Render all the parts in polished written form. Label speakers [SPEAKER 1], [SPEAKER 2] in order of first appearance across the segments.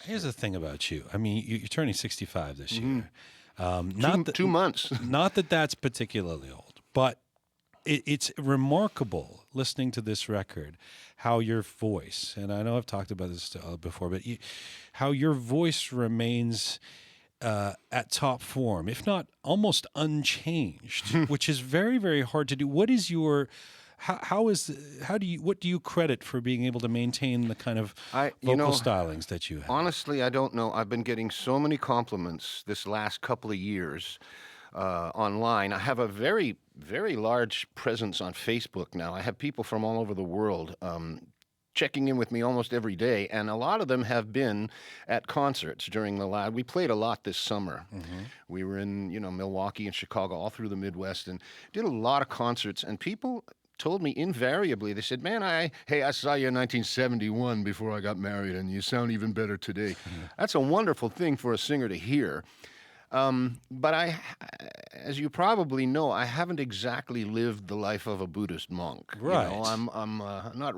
[SPEAKER 1] Here's the thing about you. I mean, you're turning 65 this year.
[SPEAKER 2] Two months.
[SPEAKER 1] Not that that's particularly old, but it's remarkable listening to this record, how your voice, and I know I've talked about this before, but how your voice remains at top form, if not almost unchanged, which is very, very hard to do. What is your what do you credit for being able to maintain the kind of vocal stylings that you have?
[SPEAKER 2] Honestly, I don't know. I've been getting so many compliments this last couple of years online. I have a very, very large presence on Facebook now. I have people from all over the world checking in with me almost every day, and a lot of them have been at concerts during the we played a lot this summer. We were in, Milwaukee and Chicago, all through the Midwest, and did a lot of concerts, and people told me invariably, they said, man, I saw you in 1971 before I got married, and you sound even better today. That's a wonderful thing for a singer to hear. But as you probably know, I haven't exactly lived the life of a Buddhist monk.
[SPEAKER 1] Right.
[SPEAKER 2] I'm not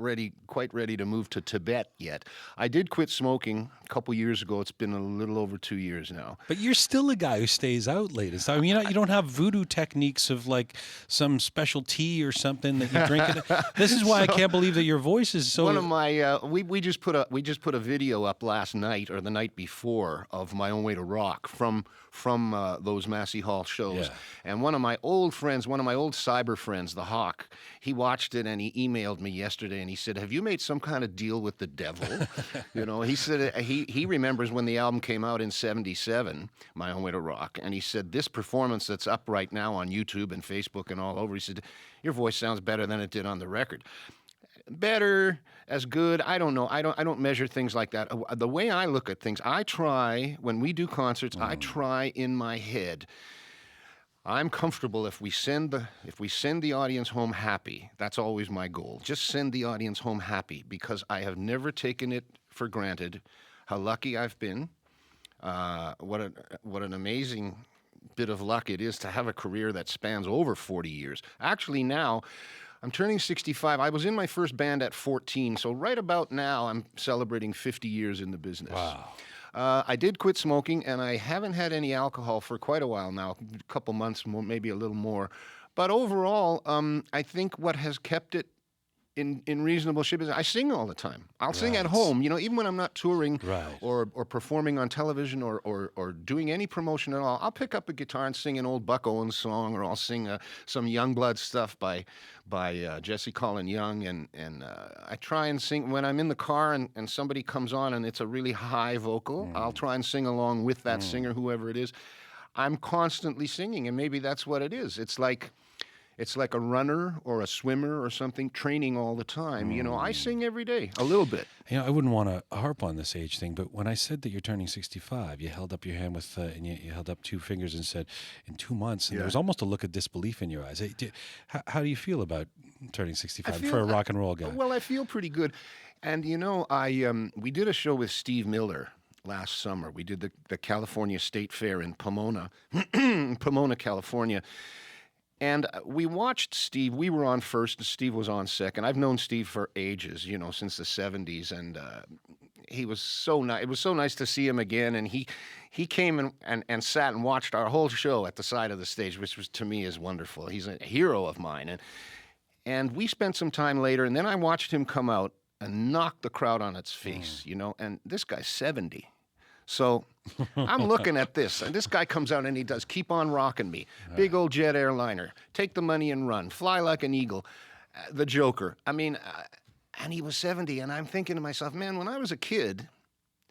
[SPEAKER 2] quite ready to move to Tibet yet. I did quit smoking a couple years ago. It's been a little over 2 years now.
[SPEAKER 1] But you're still a guy who stays out late. I mean, you don't have voodoo techniques of like some special tea or something that you drink. This is why I can't believe that your voice is so.
[SPEAKER 2] One of my we just put a video up last night or the night before of My Own Way to Rock from those Massey Hall shows.
[SPEAKER 1] Yeah.
[SPEAKER 2] And one of my old cyber friends, the Hawk, he watched it and he emailed me yesterday and he said, have you made some kind of deal with the devil? He said he remembers when the album came out in 77, My Own Way to Rock, and he said, this performance that's up right now on YouTube and Facebook and all over, he said, your voice sounds better than it did on the record. Better, as good, I don't know. I don't measure things like that. The way I look at things, I try, when we do concerts, I try in my head. I'm comfortable if we send the audience home happy. That's always my goal. Just send the audience home happy, because I have never taken it for granted how lucky I've been. What an amazing bit of luck it is to have a career that spans over 40 years. Actually, now I'm turning 65. I was in my first band at 14, so right about now I'm celebrating 50 years in the business.
[SPEAKER 1] Wow.
[SPEAKER 2] I did quit smoking, and I haven't had any alcohol for quite a while now, a couple months, maybe a little more. But overall, I think what has kept it in reasonable shape is I sing all the time. I'll sing at home, even when I'm not touring or performing on television or doing any promotion at all. I'll pick up a guitar and sing an old Buck Owens song, or I'll sing some Youngblood stuff by Jesse Colin Young, and I try and sing when I'm in the car and somebody comes on and it's a really high vocal. I'll try and sing along with that singer, whoever it is. I'm constantly singing, and maybe that's what it is. It's like a runner or a swimmer or something, training all the time. I sing every day, a little bit.
[SPEAKER 1] I wouldn't want to harp on this age thing, but when I said that you're turning 65, you held up your hand and you held up two fingers and said, in 2 months, and there was almost a look of disbelief in your eyes. How do you feel about turning 65 for a rock and roll guy? Well,
[SPEAKER 2] I feel pretty good. And, we did a show with Steve Miller last summer. We did the California State Fair in Pomona, California. And we watched Steve. We were on first, and Steve was on second. I've known Steve for ages, since the 70s, and he was so nice. It was so nice to see him again, and he came and sat and watched our whole show at the side of the stage, which was, to me, is wonderful. He's a hero of mine. And we spent some time later, and then I watched him come out and knock the crowd on its face, and this guy's 70. So I'm looking at this, and this guy comes out and he does Keep On Rockin' Me, big old jet airliner, Take the Money and Run, Fly Like an Eagle, The Joker. I mean, and he was 70, and I'm thinking to myself, man, when I was a kid,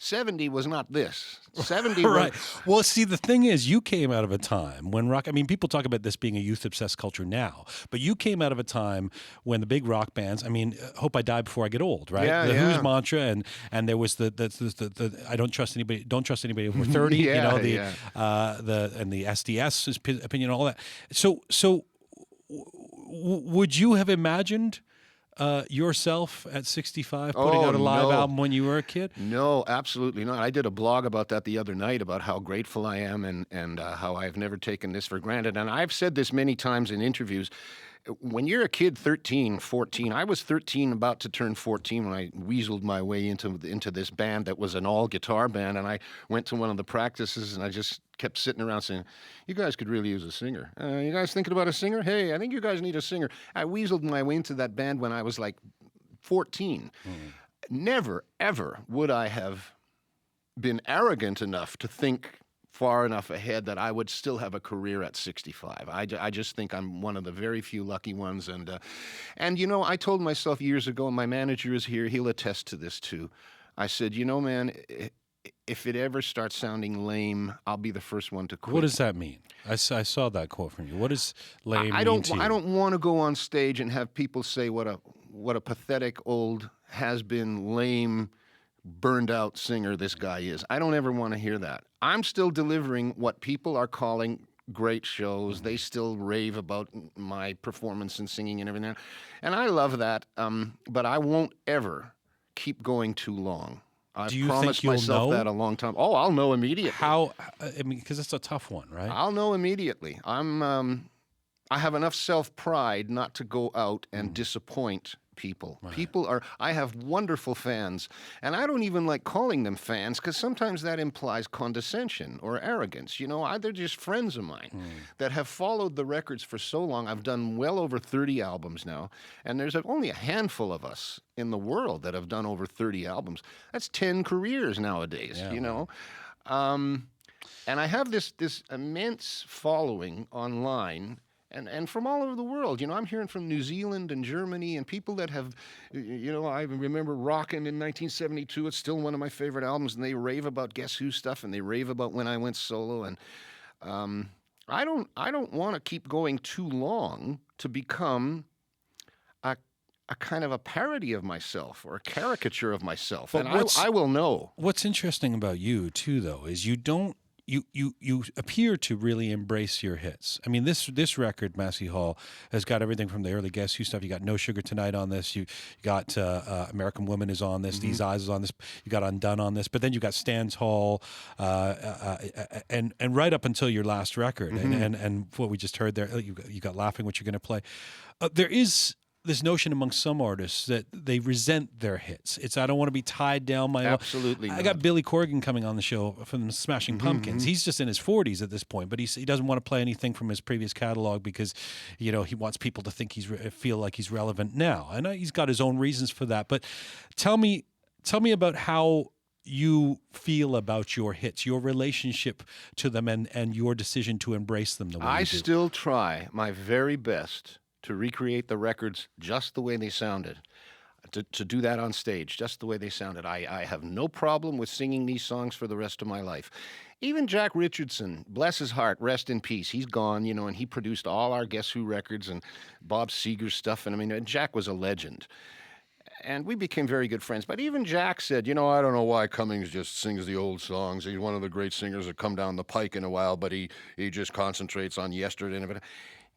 [SPEAKER 2] 70 was not this. 70
[SPEAKER 1] right. Well, see, the thing is, you came out of a time when rock, people talk about this being a youth-obsessed culture now, but you came out of a time when the big rock bands, Hope I Die Before I Get Old, right?
[SPEAKER 2] Yeah,
[SPEAKER 1] Who's mantra, and there was the I don't trust anybody over 30, and the SDS opinion, all that. So would you have imagined yourself at 65 putting out a live album when you were a kid?
[SPEAKER 2] No, absolutely not. I did a blog about that the other night, about how grateful I am and how I've never taken this for granted. And I've said this many times in interviews. when you're a kid, 13, 14, I was 13, about to turn 14 when I weaseled my way into this band that was an all-guitar band, and I went to one of the practices, and I just kept sitting around saying, you guys could really use a singer. You guys thinking about a singer? Hey, I think you guys need a singer. I weaseled my way into that band when I was like 14. Never, ever would I have been arrogant enough to think far enough ahead that I would still have a career at 65. I just think I'm one of the very few lucky ones. And you know, I told myself years ago, and my manager is here, he'll attest to this too. I said, you know, man, if it ever starts sounding lame, I'll be the first one to quit.
[SPEAKER 1] What does that mean? I saw that quote from you. What does lame mean to you?
[SPEAKER 2] I don't want to go on stage and have people say what a pathetic old has-been lame, burned out singer this guy is. I don't ever want to hear that. I'm still delivering what people are calling great shows. They still rave about my performance and singing and everything. And I love that, but I won't ever keep going too long. I promised myself that a long time. Oh, I'll know immediately.
[SPEAKER 1] How? I mean, because it's a tough one, right?
[SPEAKER 2] I'll know immediately. I have enough self-pride not to go out and disappoint people. Right. I have wonderful fans, and I don't even like calling them fans because sometimes that implies condescension or arrogance. You know, they're just friends of mine that have followed the records for so long. I've done well over 30 albums now, and there's only a handful of us in the world that have done over 30 albums. That's 10 careers nowadays, you know. And I have this immense following online, and from all over the world. You know, I'm hearing from New Zealand and Germany and people that have, you know, I remember Rockin' in 1972. It's still one of my favorite albums, and they rave about Guess Who stuff, and they rave about when I went solo. And I don't want to keep going too long to become a kind of a parody of myself or a caricature of myself. But and I will know.
[SPEAKER 1] What's interesting about you, too, though, is you don't, you appear to really embrace your hits. I mean, this record, Massey Hall, has got everything from the early Guess Who stuff. You got No Sugar Tonight on this. You got American Woman is on this. These Eyes is on this. You got Undone on this. But then you got Stan's Hall, and right up until your last record, and what we just heard there, you got Laughing, what you're going to play. There is this notion among some artists that they resent their hits. It's I don't want to be tied down my
[SPEAKER 2] absolutely.
[SPEAKER 1] I got Billy Corgan coming on the show from the Smashing Pumpkins. He's just in his 40s at this point, but he doesn't want to play anything from his previous catalog because he wants people to think feel like he's relevant now, and he's got his own reasons for that. But tell me about how you feel about your hits, your relationship to them, and your decision to embrace them the way you do.
[SPEAKER 2] I still try my very best to recreate the records just the way they sounded, to do that on stage, just the way they sounded. I have no problem with singing these songs for the rest of my life. Even Jack Richardson, bless his heart, rest in peace. He's gone, you know, and he produced all our Guess Who records and Bob Seger's stuff. And I mean, Jack was a legend. And we became very good friends. But even Jack said, you know, I don't know why Cummings just sings the old songs. He's one of the great singers that come down the pike in a while, but he just concentrates on yesterday and everything.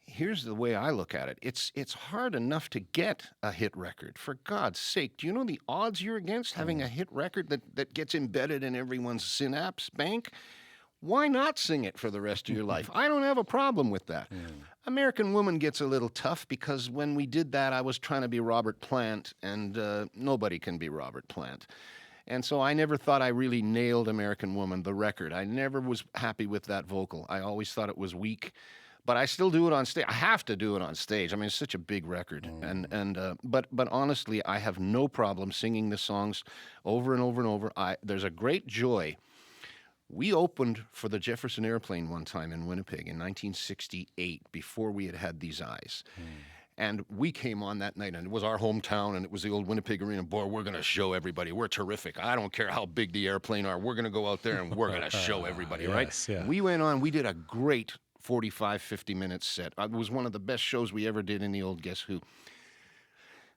[SPEAKER 2] Here's the way I look at it. It's hard enough to get a hit record. For God's sake, do you know the odds you're against having a hit record that gets embedded in everyone's synapse bank? Why not sing it for the rest of your life? I don't have a problem with that. American Woman gets a little tough because when we did that, I was trying to be Robert Plant, and nobody can be Robert Plant. And so I never thought I really nailed American Woman, the record. I never was happy with that vocal. I always thought it was weak. But I still do it on stage. I have to do it on stage. I mean, it's such a big record, but honestly, I have no problem singing the songs over and over and over. There's a great joy. We opened for the Jefferson Airplane one time in Winnipeg in 1968, before we had These Eyes. And we came on that night, and it was our hometown, and it was the old Winnipeg Arena. Boy, we're going to show everybody. We're terrific. I don't care how big the airplane are. We're going to go out there, and we're going to show everybody, right?
[SPEAKER 1] Yeah.
[SPEAKER 2] We went on. We did a great 45, 50-minute set. It was one of the best shows we ever did in the old Guess Who.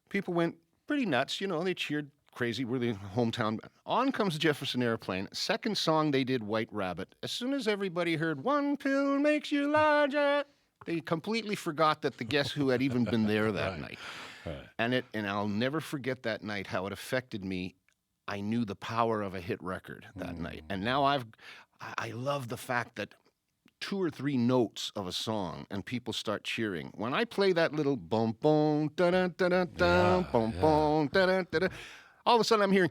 [SPEAKER 2] People went pretty nuts. You know, they cheered crazy. We're the hometown. On comes Jefferson Airplane. Second song they did, White Rabbit. As soon as everybody heard, one pill makes you larger, they completely forgot that the Guess Who had even been there that night. Right. And I'll never forget that night, how it affected me. I knew the power of a hit record that night. And now I love the fact that 2 or 3 notes of a song and people start cheering. When I play that little boom boom da da da da da boom boom da da da da, all of a sudden I'm hearing.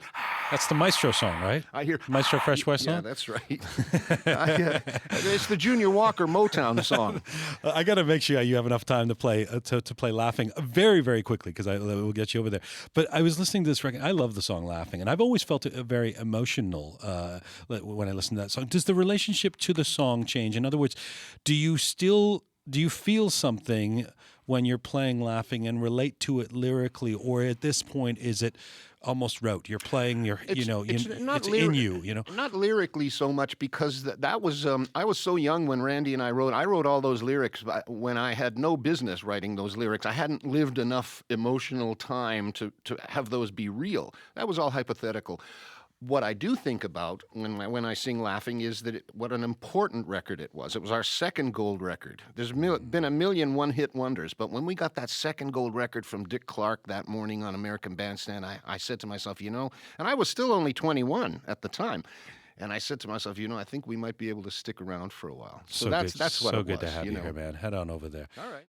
[SPEAKER 1] That's the Maestro song, right?
[SPEAKER 2] I hear
[SPEAKER 1] Maestro Fresh West
[SPEAKER 2] Yeah,
[SPEAKER 1] song?
[SPEAKER 2] that's right. It's the Junior Walker Motown song.
[SPEAKER 1] I got to make sure you have enough time to play Laughing very, very quickly because we'll get you over there. But I was listening to this record. I love the song Laughing, and I've always felt it very emotional when I listen to that song. Does the relationship to the song change? In other words, do you feel something when you're playing Laughing and relate to it lyrically, or at this point is it almost rote? You're playing it's in you.
[SPEAKER 2] Not lyrically so much because that was I was so young when Randy and I wrote all those lyrics when I had no business writing those lyrics. I hadn't lived enough emotional time to have those be real. That was all hypothetical. What I do think about when I sing Laughing is that what an important record it was. It was our second gold record. There's been a million one-hit wonders, but when we got that second gold record from Dick Clark that morning on American Bandstand, I said to myself, and I was still only 21 at the time, and I said to myself, I think we might be able to stick around for a while. So that's what it was.
[SPEAKER 1] So good to have you here, man. Head on over there.
[SPEAKER 2] All right.